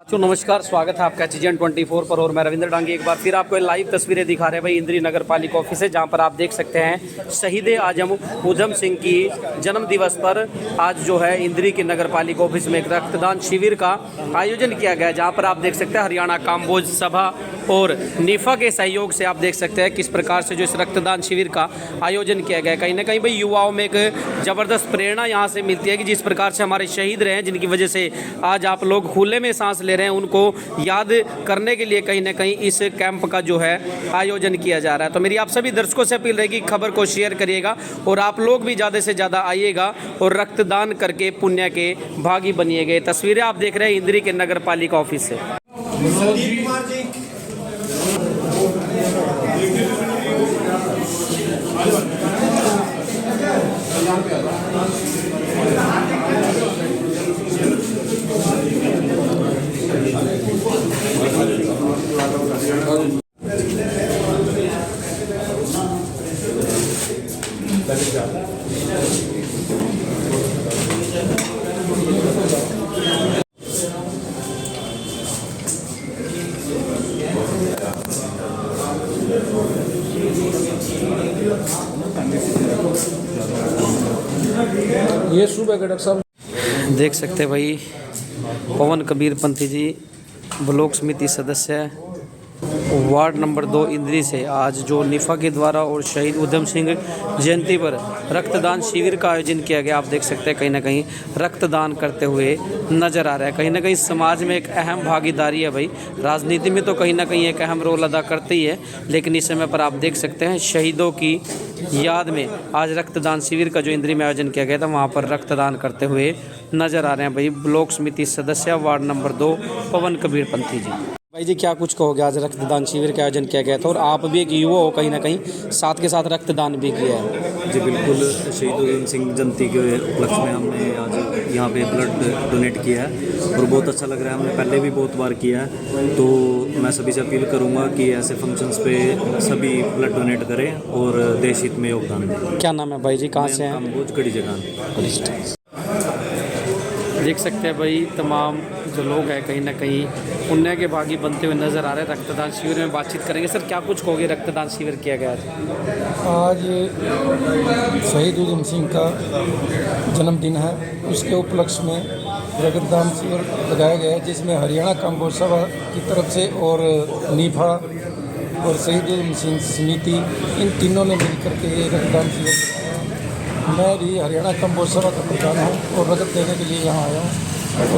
तो नमस्कार, स्वागत है आपका चीजन 24 पर और मैं रविंद्र डांगी एक बार फिर आपको लाइव तस्वीरें दिखा रहे हैं भाई इंद्री नगर पालिका ऑफिस है, जहां पर आप देख सकते हैं शहीद आजम उधम सिंह की जन्म दिवस पर आज जो है इंद्री के नगर पालिका ऑफिस में एक रक्तदान शिविर का आयोजन किया गया है, जहां पर आप देख सकते हैं हरियाणा काम्बोज सभा और निफा के सहयोग से आप देख सकते हैं किस प्रकार से जो इस रक्तदान शिविर का आयोजन किया गया है। कहीं ना कहीं भाई युवाओं में एक ज़बरदस्त प्रेरणा यहाँ से मिलती है कि जिस प्रकार से हमारे शहीद रहे हैं, जिनकी वजह से आज आप लोग खुले में सांस ले रहे हैं, उनको याद करने के लिए कहीं ना कहीं इस कैंप का जो है आयोजन किया जा रहा है। तो मेरी आप सभी दर्शकों से अपील रहेगी, खबर को शेयर करिएगा और आप लोग भी ज़्यादा से ज़्यादा आइएगा और रक्तदान करके पुण्य के भागी बनिएगा। तस्वीरें आप देख रहे हैं इंद्री के नगर पालिका ऑफिस से। ये सुबह के डॉक्टर साहब देख सकते हैं भाई पवन कबीर पंथी जी ब्लॉक समिति सदस्य वार्ड नंबर 2 इंद्री से आज जो निफा के द्वारा और शहीद उधम सिंह जयंती पर रक्तदान शिविर का आयोजन किया गया। आप देख सकते हैं कहीं ना कहीं रक्तदान करते हुए नज़र आ रहा है। कहीं ना कहीं समाज में एक अहम भागीदारी है भाई, राजनीति में तो कहीं ना कहीं एक अहम रोल अदा करती ही है, लेकिन इस समय पर आप देख सकते हैं शहीदों की याद में आज रक्तदान शिविर का जो इंद्री में आयोजन किया गया था, वहाँ पर रक्तदान करते हुए नज़र आ रहे हैं भाई ब्लॉक समिति सदस्य वार्ड नंबर 2 पवन कबीर पंथी जी। भाई जी क्या कुछ कहोगे, आज रक्तदान शिविर का आयोजन किया गया था और आप भी एक युवा हो, कहीं ना कहीं साथ के साथ रक्तदान भी किया है। जी बिल्कुल, शहीद उधम सिंह जयंती के उपलक्ष्य में हमने आज यहाँ पे ब्लड डोनेट किया है और बहुत अच्छा लग रहा है। हमने पहले भी बहुत बार किया है, तो मैं सभी से अपील करूँगा कि ऐसे फंक्शंस पे सभी ब्लड डोनेट करें और देश हित में योगदान दें। क्या नाम है भाई जी, कहाँ से हैं? काम्बोज कड़ी जगह। देख सकते हैं भाई तमाम जो लोग हैं कहीं ना कहीं पुण्य के भागी बनते हुए नज़र आ रहे हैं। रक्तदान शिविर में बातचीत करेंगे। सर क्या कुछ कहोगे, रक्तदान शिविर किया गया था आज शहीद उधम सिंह का जन्मदिन है, उसके उपलक्ष्य में रक्तदान शिविर लगाया गया है, जिसमें हरियाणा काम्बोज सभा की तरफ से और नीफा और शहीद उधम सिंह समिति इन तीनों ने मिलकर के ये रक्तदान शिविर लगाया। मैं भी हरियाणा काम्बोज सभा का प्रधान हूँ और रक्त देने के लिए यहाँ आया हूँ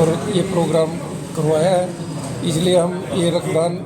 और ये प्रोग्राम करवाया है। इसलिए हम ये रक्तदान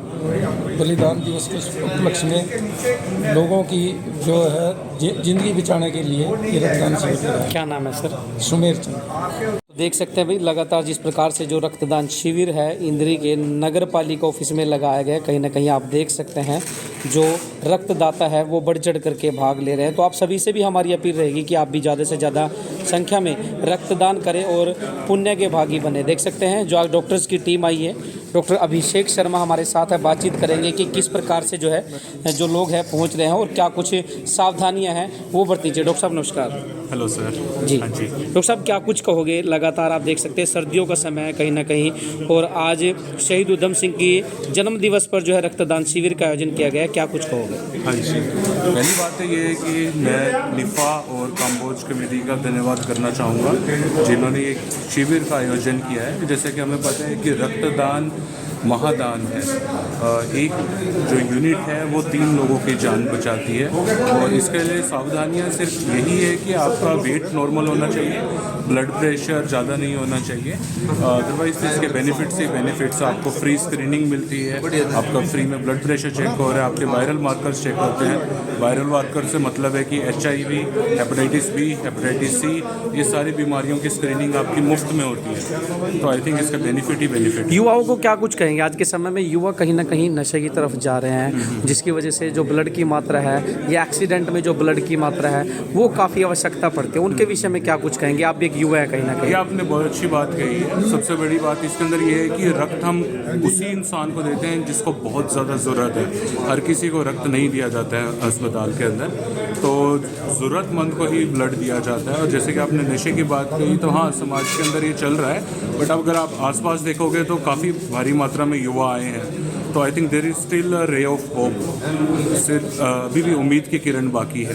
बलिदान दिवस के उपलक्ष्य में लोगों की जो है ज़िंदगी बचाने के लिए ये रक्तदान शिविर लगाया। क्या नाम है सर? सुमेर चंद। देख सकते हैं भाई लगातार जिस प्रकार से जो रक्तदान शिविर है इंद्री के नगर पालिका ऑफिस में लगाया गया है, कहीं ना कहीं आप देख सकते हैं जो रक्तदाता है वो बढ़ चढ़ करके भाग ले रहे हैं। तो आप सभी से भी हमारी अपील रहेगी कि आप भी ज़्यादा से ज़्यादा संख्या में रक्तदान करें और पुण्य के भागी बने। देख सकते हैं जो आज डॉक्टर्स की टीम आई है, डॉक्टर अभिषेक शर्मा हमारे साथ है, बातचीत करेंगे कि किस प्रकार से जो है जो लोग हैं पहुँच रहे हैं और क्या कुछ सावधानियाँ हैं वो बरतीजिए। डॉक्टर साहब नमस्कार। Hello sir. जी हाँ जी डॉक्टर साहब क्या कुछ कहोगे, लगातार आप देख सकते हैं सर्दियों का समय है कहीं ना कहीं और आज शहीद उधम सिंह की जन्म दिवस पर जो है रक्तदान शिविर का आयोजन किया गया है, क्या कुछ कहोगे? हाँ जी, पहली बात तो ये है कि मैं निफा और काम्बोज कमेटी का धन्यवाद करना चाहूँगा जिन्होंने एक शिविर का आयोजन किया है। जैसे कि हमें पता है कि रक्तदान महादान है, एक जो यूनिट है वो 3 लोगों की जान बचाती है और इसके लिए सावधानियां सिर्फ यही है कि आपका वेट नॉर्मल होना चाहिए, ब्लड प्रेशर ज़्यादा नहीं होना चाहिए। अदरवाइज इसके बेनिफिट्स ही बेनिफिट्स, आपको फ्री स्क्रीनिंग मिलती है, आपका फ्री में ब्लड प्रेशर चेक हो रहा है, आपके वायरल मार्कर्स चेक होते हैं। वायरल मार्कर से मतलब है कि HIV, hepatitis B, hepatitis C, ये सारी बीमारियों की स्क्रीनिंग आपकी मुफ्त में होती है। तो आई थिंक इसका बेनिफिट ही बेनिफिट। युवाओं को क्या कुछ कहेंगे कहेंगे आज के समय में युवा कहीं ना कहीं नशे की तरफ जा रहे हैं, जिसकी वजह से जो ब्लड की मात्रा है या एक्सीडेंट में जो ब्लड की मात्रा है वो काफ़ी आवश्यकता पड़ती है, उनके विषय में क्या कुछ कहेंगे? आप भी एक युवा है कहीं ना कहीं। ये आपने बहुत अच्छी बात कही है। सबसे बड़ी बात इसके अंदर ये है कि रक्त हम उसी इंसान को देते हैं जिसको बहुत ज़्यादा ज़रूरत है। हर किसी को रक्त नहीं दिया जाता है अस्पताल के अंदर, तो ज़रूरतमंद को ही ब्लड दिया जाता है। और जैसे कि आपने नशे की बात कही, तो हाँ, समाज के अंदर ये चल रहा है, बट अगर आप आसपास देखोगे तो काफ़ी भारी मात्रा में युवा आए हैं। तो I think there is still a ray of hope, अभी भी उम्मीद की किरण बाकी है।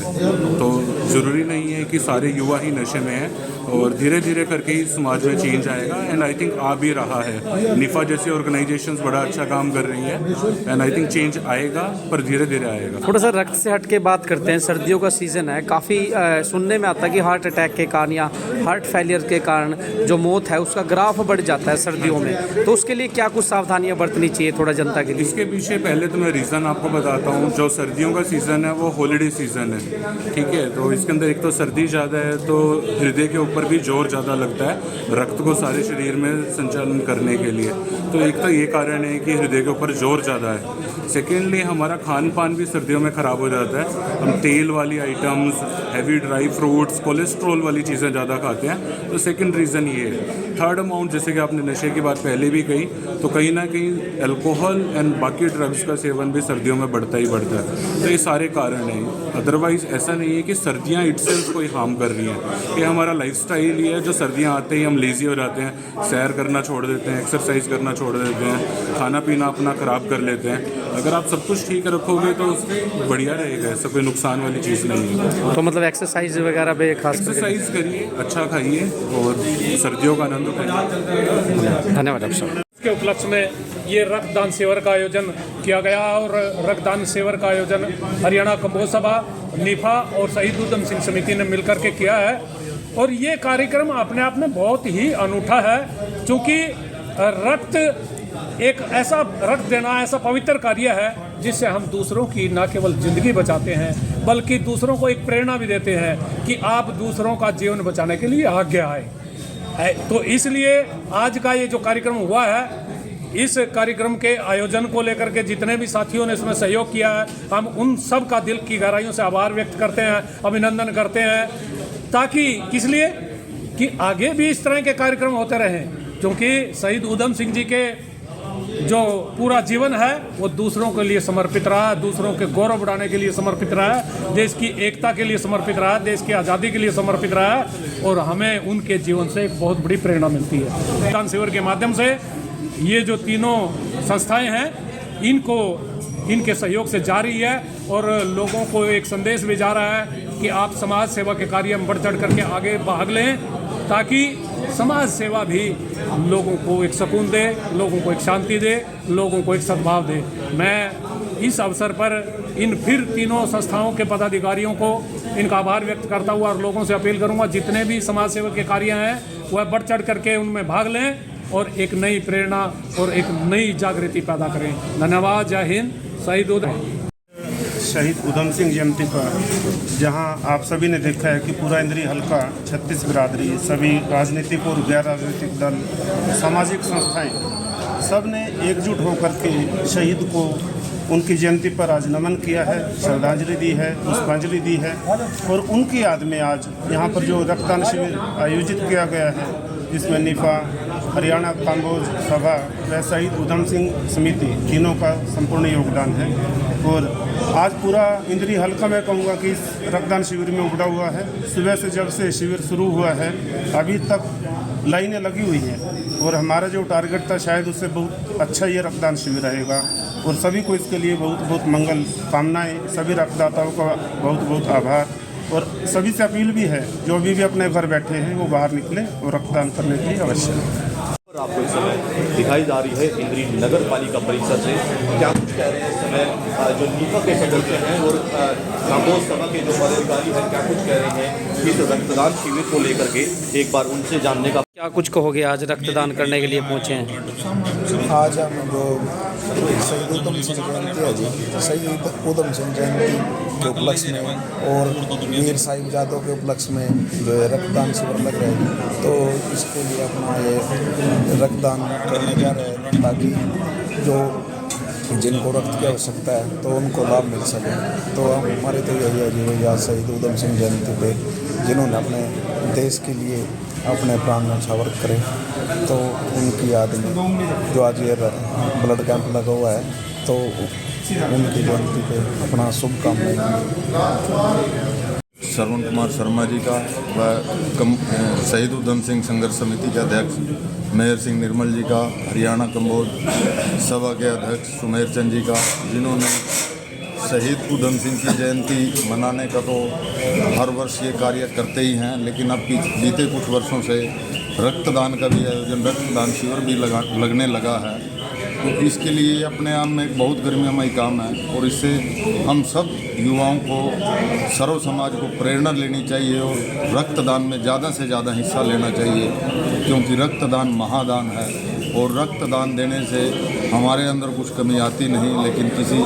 तो ज़रूरी नहीं है कि सारे युवा ही नशे में हैं, और धीरे धीरे करके ही समाज में चेंज आएगा। एंड आई थिंक आ भी रहा है। निफा जैसी ऑर्गेनाइजेशंस बड़ा अच्छा काम कर रही हैं, एंड आई थिंक चेंज आएगा, पर धीरे धीरे आएगा। थोड़ा सा रक्त से हट के बात करते हैं। सर्दियों का सीज़न है, काफ़ी सुनने में आता है कि हार्ट अटैक के कारण या हार्ट फेलियर के कारण जो मौत है उसका ग्राफ बढ़ जाता है सर्दियों में, तो उसके लिए क्या कुछ सावधानियां बरतनी चाहिए थोड़ा जनता के लिए? इसके पीछे पहले तो मैं रीज़न आपको बताता हूँ। जो सर्दियों का सीज़न है वो हॉलीडे सीज़न है, ठीक है। तो इसके अंदर एक तो सर्दी ज़्यादा है, तो हृदय के ऊपर भी जोर ज़्यादा लगता है रक्त को सारे शरीर में संचालन करने के लिए। तो एक तो ये कारण है कि हृदय के ऊपर जोर ज़्यादा है। सेकेंडली हमारा खान पान भी सर्दियों में ख़राब हो जाता है। हम तेल वाली items, heavy dry fruits, cholesterol वाली चीज़ें ज़्यादा खाते हैं। तो सेकेंड रीज़न ये है। थर्ड अमाउंट, जैसे कि आपने नशे की बात पहले भी कही, तो कहीं ना कहीं अल्कोहल एंड बाकी ड्रग्स का सेवन भी सर्दियों में बढ़ता ही बढ़ता है। तो ये सारे कारण हैं। अदरवाइज़ ऐसा नहीं है कि सर्दियाँ इटसेल्फ कोई हार्म कर रही हैं। ये हमारा लाइफस्टाइल ही है, जो सर्दियाँ आते ही हम लेज़ी हो जाते हैं, सैर करना छोड़ देते हैं, एक्सरसाइज करना छोड़ देते हैं, खाना पीना अपना ख़राब कर लेते हैं। अगर आप सब कुछ ठीक रखोगे तो बढ़िया रहेगा, ऐसा कोई नुकसान वाली चीज़ नहीं है। तो मतलब एक्सरसाइज वगैरह पे खास एक्सरसाइज करिए, अच्छा खाइए और सर्दियों का आनंद उठाइए। धन्यवाद डॉक्टर साहब। के उपलक्ष्य में ये रक्तदान शिविर का आयोजन किया गया और रक्तदान शिविर का आयोजन हरियाणा कम्बोज सभा, निफा और शहीद उधम सिंह समिति ने मिलकर के किया है। और ये कार्यक्रम अपने आप में बहुत ही अनूठा है, क्योंकि रक्त एक ऐसा रक्त देना ऐसा पवित्र कार्य है जिससे हम दूसरों की न केवल ज़िंदगी बचाते हैं बल्कि दूसरों को एक प्रेरणा भी देते हैं कि आप दूसरों का जीवन बचाने के लिए आगे आए। तो इसलिए आज का ये जो कार्यक्रम हुआ है, इस कार्यक्रम के आयोजन को लेकर के जितने भी साथियों ने इसमें सहयोग किया है, हम उन सब का दिल की गहराइयों से आभार व्यक्त करते हैं, अभिनंदन करते हैं, ताकि किस लिए कि आगे भी इस तरह के कार्यक्रम होते रहें। क्योंकि शहीद उधम सिंह जी के जो पूरा जीवन है वो दूसरों के लिए समर्पित रहा, दूसरों के गौरव बढ़ाने के लिए समर्पित रहा है, देश की एकता के लिए समर्पित रहा, देश की आज़ादी के लिए समर्पित रहा है, और हमें उनके जीवन से एक बहुत बड़ी प्रेरणा मिलती है। रक्तदान शिविर के माध्यम से ये जो तीनों संस्थाएं हैं, इनके सहयोग से जारी है, और लोगों को एक संदेश भी जा रहा है कि आप समाज सेवा के कार्य में बढ़ चढ़ करके आगे भाग लें, ताकि समाज सेवा भी लोगों को एक सुकून दे, लोगों को एक शांति दे, लोगों को एक सद्भाव दे। मैं इस अवसर पर इन फिर तीनों संस्थाओं के पदाधिकारियों को इनका आभार व्यक्त करता हुआ और लोगों से अपील करूंगा, जितने भी समाज सेवा के कार्य हैं वह बढ़ चढ़ करके उनमें भाग लें और एक नई प्रेरणा और एक नई जागृति पैदा करें। धन्यवाद। जय हिंद। शहीद उधम सिंह जयंती पर जहां आप सभी ने देखा है कि पूरा इंद्री हल्का 36 बिरादरी, सभी राजनीतिक और गैर राजनीतिक दल, सामाजिक संस्थाएं सब ने एकजुट होकर के शहीद को उनकी जयंती पर आज नमन किया है, श्रद्धांजलि दी है, पुष्पांजलि दी है। और उनकी याद में आज यहाँ पर जो रक्तदान शिविर आयोजित किया गया है, जिसमें निफा, हरियाणा कम्बोज सभा व शहीद उधम सिंह समिति तीनों का संपूर्ण योगदान है। और आज पूरा इंद्री हल्का मैं कहूँगा कि इस रक्तदान शिविर में उमड़ा हुआ है। सुबह से जब से शिविर शुरू हुआ है अभी तक लाइनें लगी हुई हैं, और हमारा जो टारगेट था शायद उससे बहुत अच्छा ये रक्तदान शिविर रहेगा। और सभी को इसके लिए बहुत बहुत मंगल कामनाएँ। सभी रक्तदाताओं का बहुत बहुत आभार, और सभी से अपील भी है जो अभी भी अपने घर बैठे हैं वो बाहर निकलें और रक्तदान करने के लिए अवश्य। आपको इस समय दिखाई जा रही है इंद्री नगर पालिका परिषद से, क्या कुछ कह रहे हैं इस समय जो निफा के सदस्य हैं और कम्बोज सभा के जो पदाधिकारी हैं, क्या कुछ कह रहे हैं इस रक्तदान शिविर को लेकर के, एक बार उनसे जानने का। क्या कुछ कहोगे, आज रक्तदान करने के लिए पहुँचे हैं? आज हम जो शहीद उधम सिंह जयंती है जी, शहीद उधम सिंह जयंती के उपलक्ष्य में और वीर साहिबजादों के उपलक्ष्य में जो है रक्तदान शिविर लग रहे हैं, तो इसके लिए अपना ये रक्तदान करने जा रहे हैं। ताकि जो जिनको रक्त की आवश्यकता है तो उनको लाभ मिल सके। तो हमारे तो यही है जी भैया शहीद ऊधम सिंह जयंती पे जिन्होंने अपने देश के लिए अपने प्राण न्यौछावर करे, तो उनकी याद में जो आज ये ब्लड कैंप लगा हुआ है तो उनकी जयंती पे अपना शुभकामनाएं। श्रवण कुमार शर्मा जी का व शहीद ऊधम सिंह संघर्ष समिति के अध्यक्ष मेहर सिंह निर्मल जी का, हरियाणा कम्बोज सभा के अध्यक्ष सुमेर चंद जी का, जिन्होंने शहीद ऊधम सिंह की जयंती मनाने का तो हर वर्ष ये कार्य करते ही हैं, लेकिन अब बीते कुछ वर्षों से रक्तदान का भी आयोजन, रक्तदान शिविर भी लगने लगा है। तो इसके लिए अपने आप में एक बहुत गरिमामय काम है और इससे हम सब युवाओं को, सर्व समाज को प्रेरणा लेनी चाहिए और रक्तदान में ज़्यादा से ज़्यादा हिस्सा लेना चाहिए, क्योंकि रक्तदान महादान है और रक्तदान देने से हमारे अंदर कुछ कमी आती नहीं, लेकिन किसी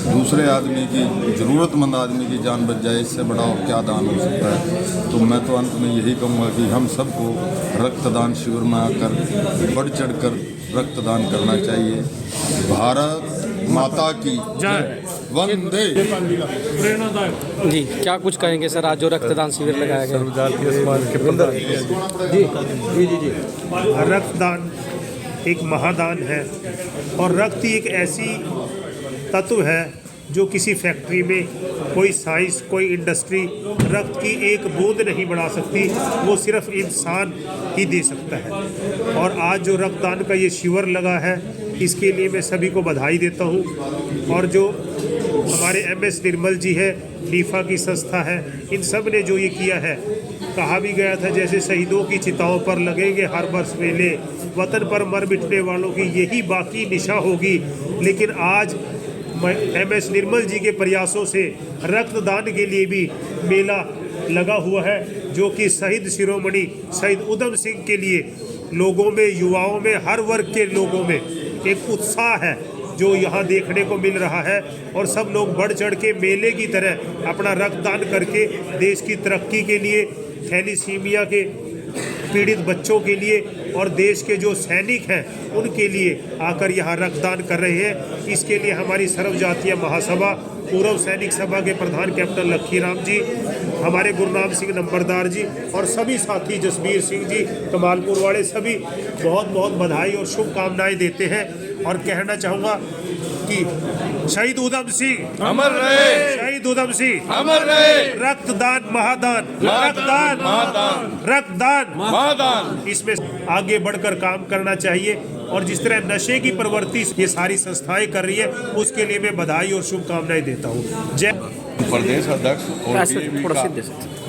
दूसरे आदमी की, ज़रूरतमंद आदमी की जान बच जाए, इससे बड़ा और क्या दान हो सकता है। तो मैं तो अंत में यही कहूँगा कि हम सबको रक्तदान शिविर में आकर बढ़ चढ़कर रक्तदान करना चाहिए। भारत माता की जय, वंदे। जी, क्या कुछ कहेंगे सर, आज जो रक्तदान शिविर लगाया गया? रक्तदान एक महादान है और रक्त ही एक ऐसी तत्व है जो किसी फैक्ट्री में कोई साइंस, कोई इंडस्ट्री रक्त की एक बूंद नहीं बढ़ा सकती, वो सिर्फ इंसान ही दे सकता है। और आज जो रक्तदान का ये शिविर लगा है, इसके लिए मैं सभी को बधाई देता हूँ। और जो हमारे MS निर्मल जी है, नीफा की संस्था है, इन सब ने जो ये किया है, कहा भी गया था जैसे शहीदों की चिताओं पर लगेंगे हर वर्ष मेले, वतन पर मर मिटने वालों की यही बाकी निशा होगी। लेकिन आज MS निर्मल जी के प्रयासों से रक्तदान के लिए भी मेला लगा हुआ है, जो कि शहीद शिरोमणि शहीद ऊधम सिंह के लिए लोगों में, युवाओं में, हर वर्ग के लोगों में एक उत्साह है जो यहाँ देखने को मिल रहा है। और सब लोग बढ़ चढ़ के मेले की तरह अपना रक्तदान करके देश की तरक्की के लिए, थैलीसीमिया के पीड़ित बच्चों के लिए और देश के जो सैनिक हैं उनके लिए आकर यहाँ रक्तदान कर रहे हैं। इसके लिए हमारी सर्व जातीय महासभा, पूर्व सैनिक सभा के प्रधान कैप्टन लखीराम जी, हमारे गुरनाम सिंह नंबरदार जी और सभी साथी, जसबीर सिंह जी कमालपुर वाले, सभी बहुत बहुत बधाई और शुभकामनाएं देते हैं। और कहना चाहूँगा कि शहीद ऊधम सिंह अमर रहे, शहीद ऊधम सिंह अमर रहे, रक्तदान महादान, रक्तदान महादान, रक्तदान महादान। इसमें आगे बढ़कर काम करना चाहिए और जिस तरह नशे की प्रवृत्ति ये सारी संस्थाएं कर रही है, उसके लिए मैं बधाई और शुभकामनाएं देता हूँ। जय प्रदेश अध्यक्ष और DAV का,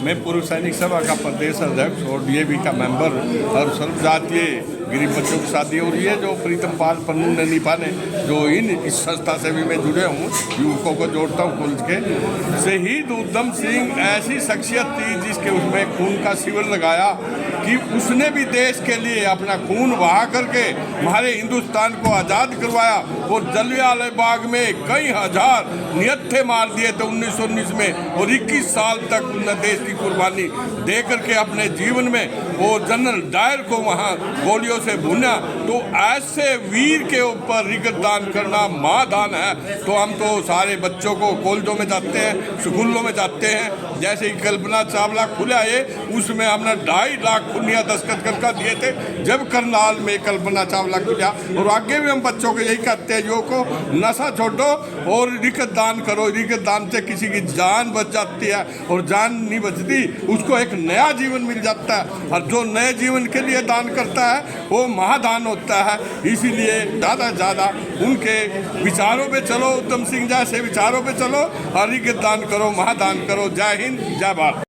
मैं पूर्व सैनिक सभा का प्रदेश अध्यक्ष और DAV का मेंबर और सर्व जातीय गरीब बच्चों की शादी। और ये जो प्रीतम पाल पन्नू ने नीफा ने जो इस संस्था से भी मैं जुड़े हूँ, युवकों को जोड़ता हूँ कॉलेज के। शहीद ऊधम सिंह ऐसी शख्सियत थी जिसके उसमें खून का शिविर लगाया कि उसने भी देश के लिए अपना खून बहा करके हमारे हिंदुस्तान को आज़ाद करवाया। और जलियांवाला बाग में कई हजार निहत्थे मार दिए थे 1919 में, और 21 साल तक उन्होंने देश की कुर्बानी दे करके अपने जीवन में और जनरल डायर को वहाँ गोलियों से भुना। तो ऐसे वीर के ऊपर रक्तदान करना महादान है। तो हम तो सारे बच्चों को कॉलेजों में जाते हैं, स्कूलों में जाते हैं, जैसे ही कल्पना चावला खुला है उसमें हमने 2.5 लाख पुनिया दस्तखत करके दिए थे जब करनाल में कल्पना चावला खुला। और आगे भी हम बच्चों को यही कहते हैं, युवकों को नशा छोड़ो और रक्तदान करो। रक्तदान से किसी की जान बच जाती है और जान नहीं बचती, उसको एक नया जीवन मिल जाता है। और जो नए जीवन के लिए दान करता है वो महादान होता है। इसीलिए ज़्यादा से ज़्यादा उनके विचारों पे चलो, ऊधम सिंह जैसे विचारों पे चलो और रक्तदान करो, महादान करो। जय हिंद, जय भारत।